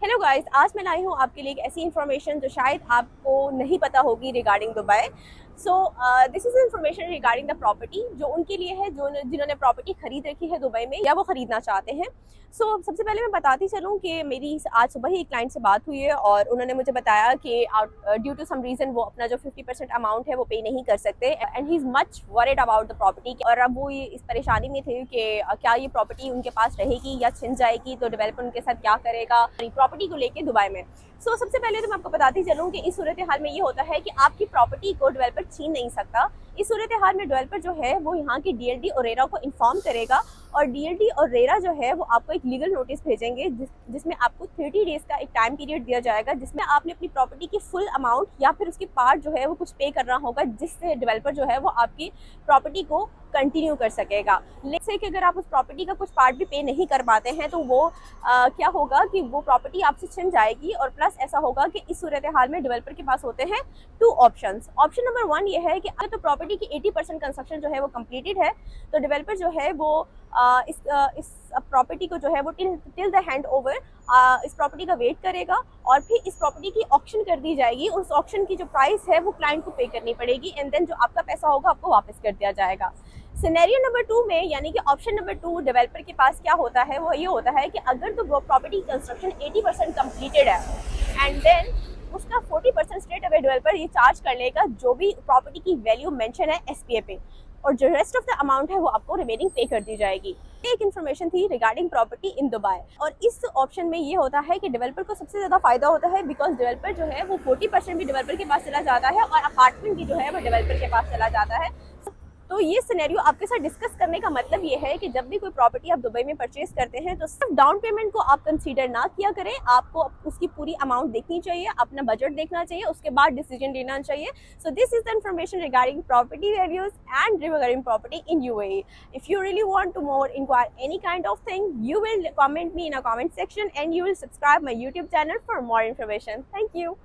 Hello guys, आज मैं लाई हूँ आपके लिए एक ऐसी इन्फॉर्मेशन जो शायद आपको नहीं पता होगी regarding Dubai. So this is information regarding the property जो उनके लिए है जो जिन्होंने प्रॉपर्टी खरीद रखी है दुबई में या वो खरीदना चाहते हैं। सबसे पहले मैं बताती चलूँ कि मेरी आज सुबह ही एक क्लाइंट से बात हुई है और उन्होंने मुझे बताया कि ड्यू टू सम रीज़न वो अपना जो 50% अमाउंट है वो पे नहीं कर सकते and he is much worried about the property. और अब वो ये इस परेशानी में थे कि क्या ये प्रॉपर्टी उनके पास रहेगी या छिन जाएगी, तो डेवलपर उनके साथ क्या करेगा प्रॉपर्टी को लेके दुबई में। सबसे पहले तो मैं आपको बताती चलूँ कि इस सूरत हाल में ये होता है कि आपकी प्रॉपर्टी को डेवलपर छीन नहीं सकता। इस सूरत हाल में डेवलपर जो है वो यहाँ की डीएलडी और रेरा को इन्फॉर्म करेगा और डीएलडी और रेरा जो है वो आपको एक लीगल नोटिस भेजेंगे जिसमें आपको 30 डेज का एक टाइम पीरियड दिया जाएगा, जिसमें आपने अपनी प्रॉपर्टी की फुल अमाउंट या फिर उसकी पार्ट जो है वो कुछ पे करना होगा, जिससे डेवलपर जो है वो आपकी प्रॉपर्टी को कंटिन्यू कर सकेगा। लेट्स से कि अगर आप उस प्रॉपर्टी का कुछ पार्ट भी पे नहीं कर पाते हैं तो वो क्या होगा कि वो प्रॉपर्टी आपसे छिन जाएगी। और प्लस ऐसा होगा कि इस सूरत हाल में डेवलपर के पास होते हैं 2 ऑप्शंस। ऑप्शन नंबर 1 ये है कि अगर तो प्रॉपर्टी की 80% कंस्ट्रक्शन जो है वो कंप्लीटेड है तो डेवलपर जो है वो इस प्रॉपर्टी को जो है वो टिल द हैंड ओवर इस प्रॉपर्टी का वेट करेगा और फिर इस प्रॉपर्टी की ऑक्शन कर दी जाएगी। उस ऑक्शन की जो प्राइस है वो क्लाइंट को पे करनी पड़ेगी एंड देन जो आपका पैसा होगा आपको वापस कर दिया जाएगा। सिनेरियो नंबर 2 में यानी कि ऑप्शन नंबर 2 डेवलपर के पास क्या होता है वो ये होता है कि अगर तो वो प्रॉपर्टी कंस्ट्रक्शन 80% कंप्लीटेड है एंड देन उसका 40% स्ट्रेट अवे डेवलपर ये चार्ज कर लेगा जो भी प्रॉपर्टी की वैल्यू मेंशन है एसपीए पे, और जो रेस्ट ऑफ द अमाउंट है वो आपको रिमेनिंग पे कर दी जाएगी। एक इन्फॉर्मेशन थी रिगार्डिंग प्रॉपर्टी इन दुबई। और इस ऑप्शन में ये होता है कि डेवलपर को सबसे ज़्यादा फायदा होता है बिकॉज डेवलपर जो है वो 40% भी डेवलपर के पास चला जाता है और अपार्टमेंट भी जो है वो डेवलपर के पास चला जाता है। तो ये सिनेरियो आपके साथ डिस्कस करने का मतलब ये है कि जब भी कोई प्रॉपर्टी आप दुबई में परचेज करते हैं तो सिर्फ डाउन पेमेंट को आप कंसीडर ना किया करें, आपको उसकी पूरी अमाउंट देखनी चाहिए, अपना बजट देखना चाहिए, उसके बाद डिसीजन लेना चाहिए। So this is the information regarding property values and regarding property in UAE. If you really want to more inquire any kind of thing, you will comment me in a comment section and you will subscribe my YouTube channel for more information. Thank you.